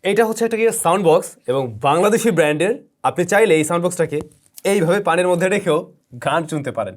এইটা হচ্ছে একটা সাউন্ড বক্স এবং বাংলাদেশি ব্র্যান্ডের। আপনি চাইলে এই সাউন্ড বক্সটাকে এইভাবে পানির মধ্যে রেখেও গান শুনতে পারেন।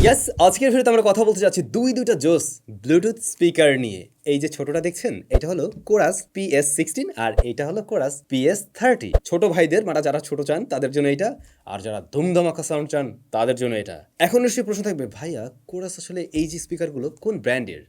ইয়েস, আজকের ভিডিওতে আমরা কথা বলতে যাচ্ছি দুইটা জোস ব্লুটুথ স্পিকার নিয়ে। এই যে ছোটটা দেখছেন, এটা হলো কোরাস PS16 আর এটা হলো কোরাস PS30। ছোট ভাইদের মানে যারা ছোট চান তাদের জন্য এটা, আর যারা ধুমধামাকা সাউন্ড চান তাদের জন্য এটা। এখন নিশ্চয়ই প্রশ্ন থাকবে, ভাইয়া কোরাস আসলে এই যে স্পিকারগুলো কোন ব্র্যান্ডের?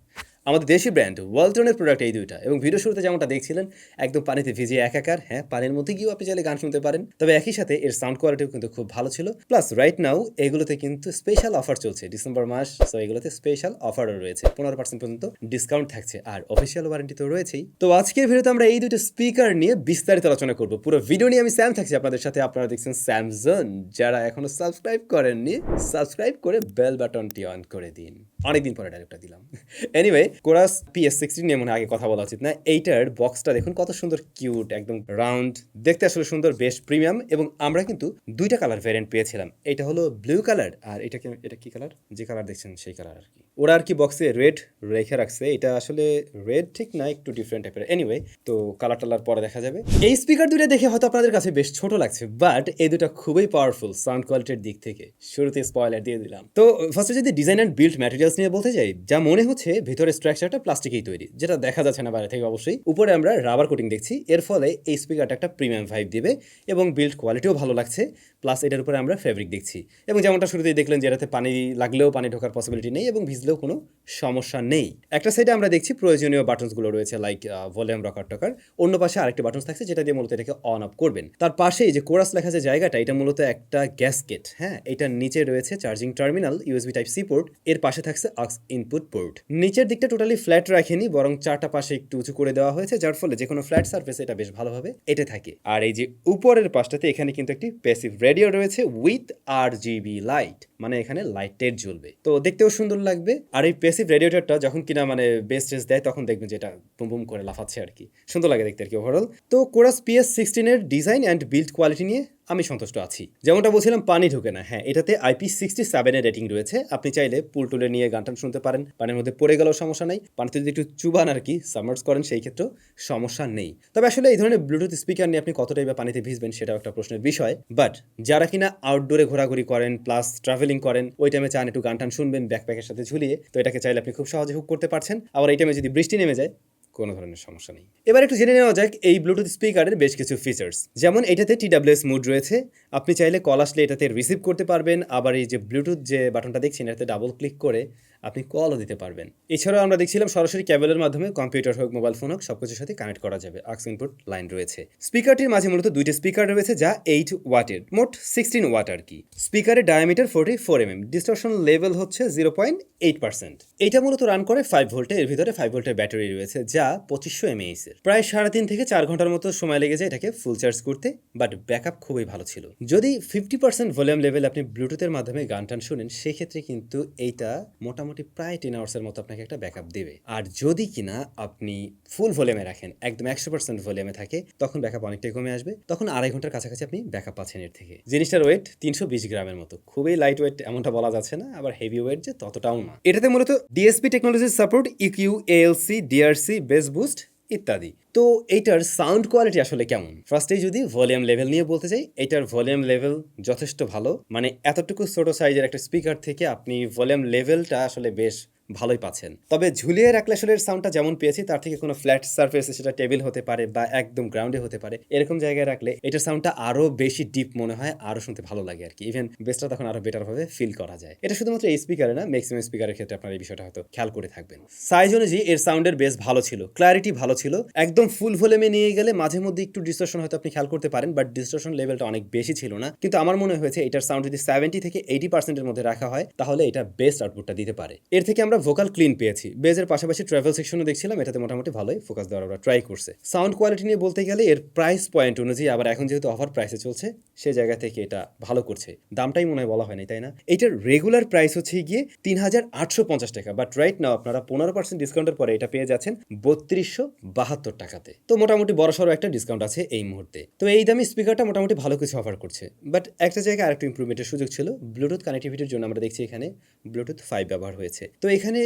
আমাদের দেশি ব্র্যান্ড ওয়ালটনের প্রোডাক্ট এই দুইটা, এবং ভিডিও শুরুতে যেমনটা দেখছিলেন একদম পানিতে ভিজিয়ে একাকার। হ্যাঁ, পানির মধ্যে গিয়েও আপনি চাইলে গান শুনতে পারেন, তবে একই সাথে এর সাউন্ড কোয়ালিটিও কিন্তু খুব ভালো ছিল। প্লাস রাইট নাও এগুলোতে কিন্তু স্পেশাল অফার চলছে, ডিসেম্বর মাস, সো এগুলোতে স্পেশাল অফারও রয়েছে, 15% পর্যন্ত ডিসকাউন্ট থাকছে, আর অফিসিয়াল ওয়ারেন্টি তো রয়েছেই। তো আজকের ভিডিওতে আমরা এই দুটো স্পিকার নিয়ে বিস্তারিত আলোচনা করব। পুরো ভিডিও নিয়ে আমি স্যাম থাকছি আপনাদের সাথে। আপনারা দেখছেন স্যামজন। যারা এখনো সাবস্ক্রাইব করেননি, সাবস্ক্রাইব করে বেল বাটনটি অন করে দিন। অনেকদিন পরে ডাইরেক্টটা দিলাম। এনিওয়ে, কোরাস PS16 নিয়ে মনে আগে কথা বলা উচিত না। এইটার বক্সটা দেখুন কত সুন্দর, কিউট, একদম রাউন্ড, দেখতে আসলে সুন্দর, বেশ প্রিমিয়াম। এবং আমরা কিন্তু দুইটা কালার ভ্যারিয়েন্ট পেয়েছিলাম। এটা হলো ব্লু কালার, আর এটা কি কালার? যে কালার দেখছেন সেই কালার আর কি। ওরা আর কি বক্সে রেড রেখে রাখছে, এটা আসলে রেড ঠিক না, একটু ডিফারেন্ট টাইপের। এনিওয়ে, তো কালার টালার পরে দেখা যাবে। এই স্পিকার দুটো দেখে হয়তো আপনাদের কাছে বেশ ছোট লাগছে, বাট এই দুটো খুবই পাওয়ারফুল সাউন্ড কোয়ালিটির দিক থেকে। শুরুতে স্পয়লার দিয়ে দিলাম। তো ফার্স্টে যদি ডিজাইন অ্যান্ড বিল্ড ম্যাটেরিয়ালস নিয়ে বলতে যাই, যা মনে হচ্ছে ভিতরে স্ট্রাকচারটা প্লাস্টিকেই তৈরি, যেটা দেখা যাচ্ছে না বাইরে থেকে অবশ্যই। উপরে আমরা রাবার কোটিং দেখছি, এর ফলে এই স্পিকারটা একটা প্রিমিয়াম ভাইব দিবে এবং বিল্ড কোয়ালিটিও ভালো লাগছে। প্লাস এটার উপরে আমরা ফেব্রিক দেখছি, এবং যেমনটা শুরুতেই দেখলেন যে এটাতে পানি লাগলেও পানি ঢোকার পসিবিলিটি নেই এবং ভিজলেও কোনো সমস্যা নেই। একটা সাইডে আমরা দেখছি প্রয়োজনীয় বাটনসগুলো রয়েছে, লাইক ভলিউম রকার টকার। অন্য পাশে আরেকটি বাটনস থাকছে যেটা দিয়ে মূলত এটাকে অন অফ করবেন। তার পাশেই যে কোরাস লেখা যে জায়গাটা, এটা মূলত একটা গ্যাসকেট। হ্যাঁ, এটার নিচে রয়েছে charging terminal, USB type C port, এর পাশে থাকছে অক্স ইনপুট পোর্ট। নিচের দিকটা টোটালি ফ্ল্যাট রাখেনি, বরং চারটা পাশে একটু উঁচু করে দেওয়া হয়েছে, যার ফলে যে কোনো ফ্ল্যাট সারফেসে এটা বেশ ভালোভাবে এটে থাকে। আর এই যে উপরের পাশটাতে এখানে কিন্তু একটি প্যাসিভ রেডিও রয়েছে উইথ RGB লাইট, মানে এখানে লাইটের জ্বলবে, তো দেখতেও সুন্দর লাগবে। আর এই প্যাসিভ রেডিয়েটরটা যখন কিনা মানে বেস টেস দেয়, তখন দেখবেন যেটা বুম বুম করে লাফাচ্ছে আর কি, সুন্দর লাগে দেখতে আর কি ওভারঅল। তো কোরাস PS16 এর ডিজাইন অ্যান্ড বিল্ড কোয়ালিটি নিয়ে আমি সন্তুষ্ট আছি। যেমনটা বলছিলাম, পানি ঢোকে না। হ্যাঁ, এটাতে IP67 এর রেটিং রয়েছে। আপনি চাইলে পুল টুলে নিয়ে গান টান শুনতে পারেন, পানির মধ্যে পড়ে গেলেও সমস্যা নেই। পানিতে যদি একটু চুবান আর কি, সাবমার্জ করেন, সেই ক্ষেত্রেও সমস্যা নেই। তবে আসলে এই ধরনের ব্লুটুথ স্পিকার নিয়ে আপনি কতটাই বা পানিতে ভিজবেন, সেটাও একটা প্রশ্নের বিষয়। বাট যারা কিনা আউটডোরে ঘোরাঘুরি করেন প্লাস ট্রাভেলিং করেন, ওই টাইমে চান একটু গান টান শুনবেন ব্যাকপ্যাকের সাথে ঝুলিয়ে, তো এটাকে চাইলে আপনি খুব সহজে হুক করতে পারছেন। আবার এই টাইমে যদি বৃষ্টি নেমে যায়, কোনো ধরনের সমস্যা নেই। এবার একটু জেনে নেওয়া যাক এই ব্লুটুথ স্পিকারের বেশ কিছু ফিচার্স। যেমন এটাতে TWS মোড রয়েছে, আপনি চাইলে কল আসলে এটাতে রিসিভ করতে পারবেন। আবার এই যে ব্লুটুথ যে বাটনটা দেখছেন, এটাতে ডাবল ক্লিক করে আপনি কলও দিতে পারবেন। এছাড়াও আমরা দেখছিলাম সরাসরি কেবলের মাধ্যমে কম্পিউটার হোক, মোবাইল ফোন হোক, সবকিছুর সাথে কানেক্ট করা যাবে। অক্স ইনপুট লাইন রয়েছে। স্পিকারটির মাঝে মূলত দুইটা স্পিকার রয়েছে, যা 8 ওয়াটের, মোট 16 ওয়াট আর কি। স্পিকারের ডায়ামিটার 44 mm, ডিস্টরশন লেভেল হচ্ছে 0.8%। এটা মূলত রান করে 5 ভোল্টে, এর ভিতরে 5 ভোল্টের ব্যাটারি রয়েছে, যা 2500 mAh এর। প্রায় 3.5 থেকে 4 ঘন্টার মতো সময় লেগে যায় এটাকে ফুল চার্জ করতে, বাট ব্যাকআপ খুবই ভালো ছিল। যদি 50% ভলিউম লেভেল আপনি ব্লুটুথের মাধ্যমে গান টান শুনেন, সেক্ষেত্রে কিন্তু এইটা মোটামুটি প্রায় 10 আওয়ার্সের মতো আপনাকে একটা ব্যাকআপ দেবে। আর যদি কিনা আপনি ফুল ভলিউমে রাখেন, একদম 100% ভলিউমে থাকে, তখন ব্যাকআপ অনেকটাই কমে আসবে। তখন 2.5 ঘন্টার কাছাকাছি আপনি ব্যাকআপ পাচ্ছেন এর থেকে। জিনিসটার ওয়েট 320 গ্রামের মতো, খুবই লাইট ওয়েট এমনটা বলা যাচ্ছে না, আবার হেভি ওয়েট যে ততটাও না। এটাতে মূলত DSP টেকনোলজির support, EQ, ALC, DRC, base boost ইত্যাদি। তো এইটার সাউন্ড কোয়ালিটি আসলে কেমন? ফার্স্টেই যদি ভলিউম লেভেল নিয়ে বলতে চাই, এটার ভলিউম লেভেল যথেষ্ট ভালো। মানে এতটুকু ছোট সাইজের একটা স্পিকার থেকে আপনি ভলিউম লেভেলটা আসলে বেশ ভালোই পাচ্ছেন। তবে ঝুলিয়ে রাখলে আসলে সাউন্ডটা যেমন পেয়েছি, তার থেকে কোনো ফ্ল্যাট সারফেসে, সেটা টেবিল হতে পারে বা একদম গ্রাউন্ডে হতে পারে, এরকম জায়গায় রাখলে এটার সাউন্ডটা আরো বেশি ডিপ মনে হয়, আরো শুনতে ভালো লাগে আর কি। ইভেন বেসটা তখন আরো বেটার ভাবে ফিল করা যায়। এটা শুধুমাত্র এই স্পিকারে না, ম্যাক্সিমাম স্পিকারের ক্ষেত্রে আপনার এই বিষয়টা হয়তো খেয়াল করে থাকবেন। সাইজ অনুযায়ী এর সাউন্ডের বেস ভালো ছিল, ক্ল্যারিটি ভালো ছিল। একদম ফুল ভলিউমে নিয়ে গেলে মাঝে মধ্যে একটু ডিস্টরশন হয়তো আপনি খেয়াল করতে পারেন, বাট ডিস্টরশন লেভেলটা অনেক বেশি ছিল না। কিন্তু আমার মনে হয়েছে এটার সাউন্ড যদি 70 থেকে 80% এর মধ্যে রাখা হয়, তাহলে এটা বেস্ট আউটপুটটা দিতে পারে। এর থেকে আমরা আমরা ভোকাল ক্লিন পেয়েছি, বেজের পাশাপাশি ট্রাভেল সেকশনও দেখছিলাম, এটাতে মোটামুটি ভালোই ফোকাস দেওয়ার আমরা ট্রাই করছে। সাউন্ড কোয়ালিটি নিয়ে বলতে গেলে এর প্রাইস পয়েন্ট অনুযায়ী, আবার এখন যেহেতু অফার প্রাইসে চলছে সেই জায়গা থেকে এটা ভালো করছে। দামটাই মনে হয় বলা হয়নি, তাই না? এটার রেগুলার প্রাইস হচ্ছে গিয়ে ৩,৮৫০ টাকা, বাট রাইট নাও আপনারা 15% ডিসকাউন্টের পরে এটা পেয়ে যাচ্ছেন ৩২৭২ টাকাতে। তো মোটামুটি বড়সড় একটা ডিসকাউন্ট আছে এই মুহূর্তে। তো এই দামি স্পিকারটা মোটামুটি ভালো কিছু অফার করছে, বাট একটা জায়গায় আরেকটু ইমপ্রুভমেন্টের সুযোগ ছিল। ব্লুটুথ কানেক্টিভিটির জন্য আমরা দেখছি এখানে ব্লুটুথ 5 ব্যবহার হয়েছে। তো এখানে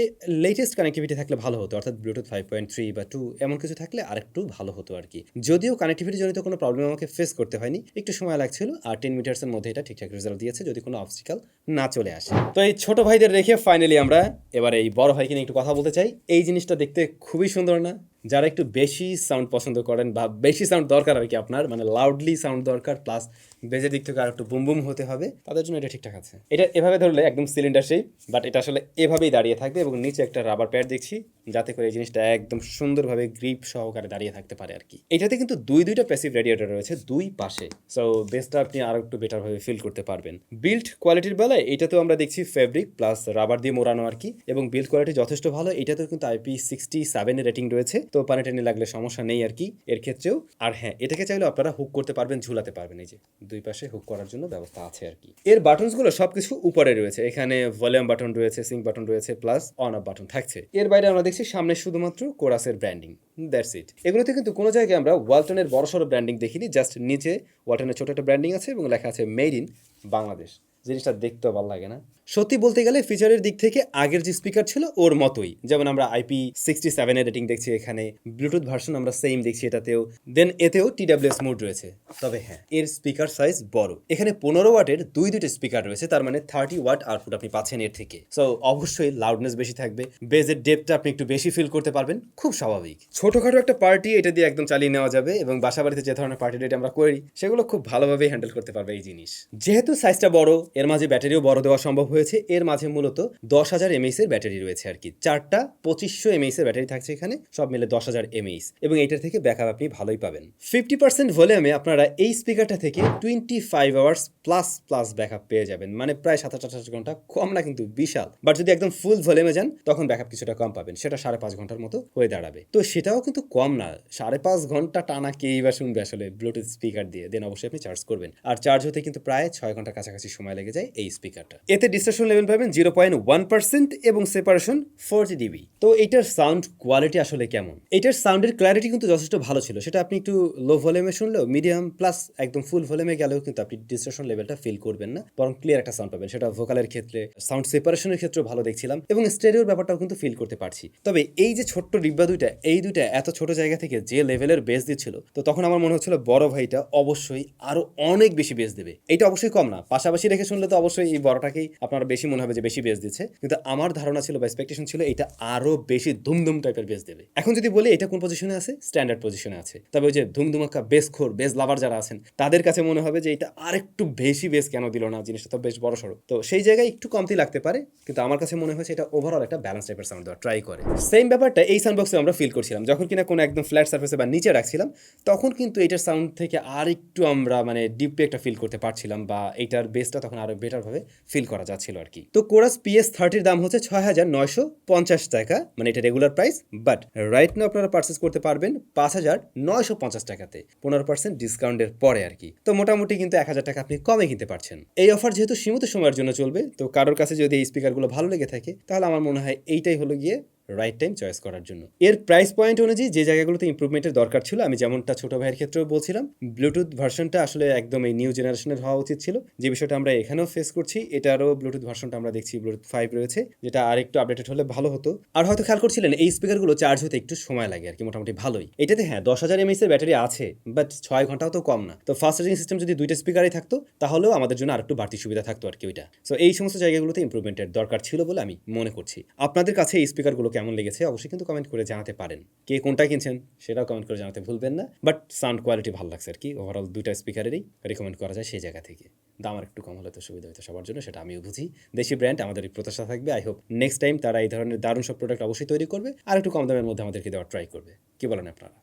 লেটেস্ট কানেক্টিভিটি থাকলে ভালো হতো, অর্থাৎ ব্লুটুথ 5.3 বা 2 এমন কিছু থাকলে আরেকটু ভালো হতো আর কি। যদিও কানেক্টিভিটি জনিত কোনো প্রবলেম আমাকে ফেস করতে হয়নি, একটু সময় লাগছিল, আর 10 মিটার্সের মধ্যে এটা ঠিকঠাক রেজাল্ট দিয়েছে যদি কোনো অবস্টিকাল না চলে আসে। তো এই ছোট ভাইদের রেখে ফাইনালি আমরা এবার এই বড় ভাইকে নিয়ে একটু কথা বলতে চাই। এই জিনিসটা দেখতে খুবই সুন্দর না? যারা একটু বেশি সাউন্ড পছন্দ করেন বা বেশি সাউন্ড দরকার আর কি, আপনার মানে লাউডলি সাউন্ড দরকার প্লাস বেজের দিক থেকে আর একটু বুম বুম হতে হবে, তাদের জন্য এটা ঠিকঠাক আছে। এটা এভাবে ধরলে একদম সিলিন্ডার শেপ, বাট এটা আসলে এভাবেই দাঁড়িয়ে থাকবে এবং নিচে একটা রাবার প্যাড দেখছি যাতে করে এই জিনিসটা একদম সুন্দরভাবে গ্রিপ সহকারে দাঁড়িয়ে থাকতে পারে আর কি। এটাতে কিন্তু দুইটা প্যাসিভ রেডিয়েটর রয়েছে দুই পাশে, সো বেসটা আপনি আরো একটু বেটার ভাবে ফিল করতে পারবেন। বিল্ড কোয়ালিটির বেলায় এটাতেও আমরা দেখছি ফেব্রিক প্লাস রাবার দিয়ে মোড়ানো আর কি, এবং বিল্ড কোয়ালিটি যথেষ্ট ভালো। এটাতেও কিন্তু IP67 এর রেটিং রয়েছে, তো পানি টানি লাগলে সমস্যা নেই আর কি এর ক্ষেত্রেও। আর হ্যাঁ, এটাকে চাইলে আপনারা হুক করতে পারবেন, ঝুলাতে পারবেন, এই যে দুই পাশে হুক করার জন্য ব্যবস্থা আছে আর কি। এর বাটনসগুলো সবকিছু উপরে রয়েছে, এখানে ভলিউম বাটন রয়েছে, সিঙ্ক বাটন রয়েছে, প্লাস অন অফ বাটন থাকছে। এর বাইরে আমরা দেখছি সামনে শুধুমাত্র কোরাসের ব্র্যান্ডিং, দ্যাটস ইট। এগুলোতে কিন্তু কোনো জায়গায় আমরা ওয়ালটনের বড়সড় ব্র্যান্ডিং দেখিনি, জাস্ট নিচে ওয়ালটনের ছোট একটা ব্র্যান্ডিং আছে এবং লেখা আছে মেড ইন বাংলাদেশ। জিনিসটা দেখতেও ভালো লাগে না? সত্যি বলতে গেলে ফিচারের দিক থেকে আগের যে স্পিকার ছিল ওর মতোই, যেমন আমরা IP67 এর রেটিং দেখছি এখানে, ব্লুটুথ ভার্সন আমরা সেম দেখছি এটাতেও, দেন এতেও TWS মোড রয়েছে। তবে হ্যাঁ, এর স্পিকার সাইজ বড়, এখানে 15 ওয়াটের দুইটা স্পিকার রয়েছে, তার মানে 30 ওয়াট আউটপুট আপনি পাচ্ছেন এর থেকে। সো অবশ্যই লাউডনেস বেশি থাকবে, বেজের ডেপটা আপনি একটু বেশি ফিল করতে পারবেন, খুব স্বাভাবিক। ছোটখাটো একটা পার্টি এটা দিয়ে একদম চালিয়ে নেওয়া যাবে, এবং বাসা বাড়িতে যে ধরনের পার্টি ডেট আমরা করি সেগুলো খুব ভালোভাবে হ্যান্ডেল করতে পারবে এই জিনিস। যেহেতু সাইজটা বড়, এর মাঝে ব্যাটারিও বড় দেওয়া সম্ভব হয়েছে। এর মাঝে মূলত 10,000 mAh এর ব্যাটারি রয়েছে আর কি, চারটা 2500 mAh এর ব্যাটারি থাকছে এখানে, সব মিলে 10,000 mAh, এবং এটার থেকে ব্যাকআপ আপনি ভালোই পাবেন। 50% ভলিউমে আপনারা এই স্পিকারটা থেকে 25 আওয়ার্স প্লাস প্লাস ব্যাকআপ পেয়ে যাবেন, মানে প্রায় 27-28 ঘন্টা, কম না কিন্তু বিশাল। বাট যদি একদম ফুল ভলিউমে যান তখন ব্যাকআপ কিছুটা কম পাবেন, সেটা 5.5 ঘন্টার মতো হয়ে দাঁড়াবে। তো সেটাও কিন্তু কম না, 5.5 ঘন্টা টানা কেই বা শুনবে আসলে ব্লুটুথ স্পিকার দিয়ে। দেন অবশ্যই আপনি চার্জ করবেন, আর চার্জ হতে কিন্তু প্রায় 6 ঘন্টার কাছাকাছি সময় লেগে যায় এই স্পিকারটা। এতে ডিস্টরশন লেভেল পাবেন 0.1% এবং সেপারেশন 40 dB। তো এটার সাউন্ড কোয়ালিটি আসলে কেমন? এটার সাউন্ডের ক্ল্যারিটি কিন্তু যথেষ্ট ভালো ছিল, সেটা আপনি একটু লো ভলিউমে শুনলেও, মিডিয়াম প্লাস একদম ফুল ভলিউমে গেলেও কিন্তু আপনি ডিস্টরশন লেভেলটা ফিল করবেন না, বরং ক্লিয়ার একটা সাউন্ড পাবেন। সেটা ভোকালের ক্ষেত্রে, সাউন্ড সেপারেশনের ক্ষেত্রেও ভালো দেখছিলাম, এবং স্টেরিওর ব্যাপারটাও কিন্তু ফিল করতে পারছি। তবে এই যে ছোট্ট ডিব্বা দুইটা, এই দুইটা এত ছোট জায়গা থেকে যে লেভেলের বেস দিচ্ছিল, তো তখন আমার মনে হচ্ছিল বড় ভাইটা অবশ্যই আরো অনেক বেশি বেস দেবে। এইটা অবশ্যই কম না, পাশাপাশি রেখে শুনলে তো অবশ্যই এই বড়টাকেই আপনার বেশি মনে হবে যে বেশি বেস দিচ্ছে, কিন্তু আমার ধারণা ছিল বা এক্সপেকটেশন ছিল এটা আরো বেশি ধুমধুম টাইপের বেস দেবে। এখন যদি বলি এটা কোন পজিশনে আছে, স্ট্যান্ডার্ড পজিশনে আছে। তবে ওই যে ধুমধুমাক্কা বেস খোর, বেস লাভার যারা আছেন, তাদের কাছে মনে হবে যে এটা আরেকটু বেশি বেস কেন দিল না, জিনিসটা তো বেশ বড় সড়ো। তো সেই জায়গায় একটু কমতি লাগতে পারে, কিন্তু আমার কাছে মনে হয়েছে এটা ওভারঅল একটা ব্যালেন্স টাইপের সাউন্ড দেওয়া ট্রাই করে। সেম ব্যাপারটা এই সাউন্ড বক্সে আমরা ফিল করছিলাম, যখন কিনা কোনো একদম ফ্ল্যাট সার্ফেসে বা নিচে রাখছিলাম, তখন কিন্তু এটার সাউন্ড থেকে আর একটু আমরা মানে ডিপে একটা ফিল করতে পারছিলাম, বা এটার বেসটা তখন আরো বেটার ভাবে ফিল করা যাচ্ছিল আর কি। তো কোরাস PS30 দাম হচ্ছে 6,950 টাকা, মানে এটা regular price, but right now আপনারা পারচেস করতে পারবেন 5,950 টাকাতে, 15% ডিসকাউন্টের পরে আর কি। তো মোটামুটি কিন্তু 1,000 টাকা আপনি কমে কিনতে পারছেন। এই অফার যেহেতু সীমিত সময়ের জন্য চলবে, তো কারোর কাছে যদি এই স্পিকারগুলো ভালো লেগে থাকে, তাহলে আমার মনে হয় এইটাই হলো গিয়ে রাইট টাইম চয়েস করার জন্য। এর প্রাইস পয়েন্ট অনুযায়ী যে জায়গাগুলোতে ইমপ্রুভমেন্টের দরকার ছিল, আমি যেমনটা ছোট ভাইয়ের ক্ষেত্রেও বলছিলাম, ব্লুটুথ ভার্সনটা আসলে একদম এই নিউ জেনারেশনের হওয়া উচিত ছিল, যে বিষয়টা আমরা এখানেও ফেস করছি। এটারও ব্লুটুথ ভার্সনটা আমরা দেখছি ব্লুটুথ 5 রয়েছে, যেটা আর একটু আপডেটেড হলে ভালো হতো। আর হয়তো খেয়াল করছিলেন এই স্পিকারগুলো চার্জ হতে একটু সময় লাগে আর কি, মোটামুটি ভালোই। এটাতে হ্যাঁ 10,000 mAh এর ব্যাটারি আছে, বাট 6 ঘন্টাও তো কম না। তো ফাস্ট চার্জিং সিস্টেম যদি দুইটা স্পিকারই থাকতো, তাহলেও আমাদের জন্য আরেকটু বাড়তি সুবিধা থাকতো আর কি ওইটা। সো এই সমস্ত জায়গাগুলোতে ইমপ্রুভমেন্টের দরকার ছিল বলে আমি মনে করছি। আপনাদের কাছে এই স্পিকারগুলো কেমন লেগেছে অবশ্যই কিন্তু কমেন্ট করে জানাতে পারেন। কে কোনটা কিনছেন সেটাও কমেন্ট করে জানাতে ভুলবেন না। বাট সাউন্ড কোয়ালিটি ভালো লাগছে আর কি, ওভারঅল দুইটা স্পিকারেরই রেকমেন্ড করা যায় সেই জায়গা থেকে। দাম আর একটু কম হলে তো সুবিধা হতো সবার জন্য, সেটা আমিও বুঝি। দেশি ব্র্যান্ড, আমাদের এই প্রত্যাশা থাকবে। আই হোপ নেক্সট টাইম তারা এই ধরনের দারুণ সব প্রোডাক্ট অবশ্যই তৈরি করবে, আর একটু কম দামের মধ্যে আমাদেরকে দেওয়ার ট্রাই করবে। কি বলেন আপনারা?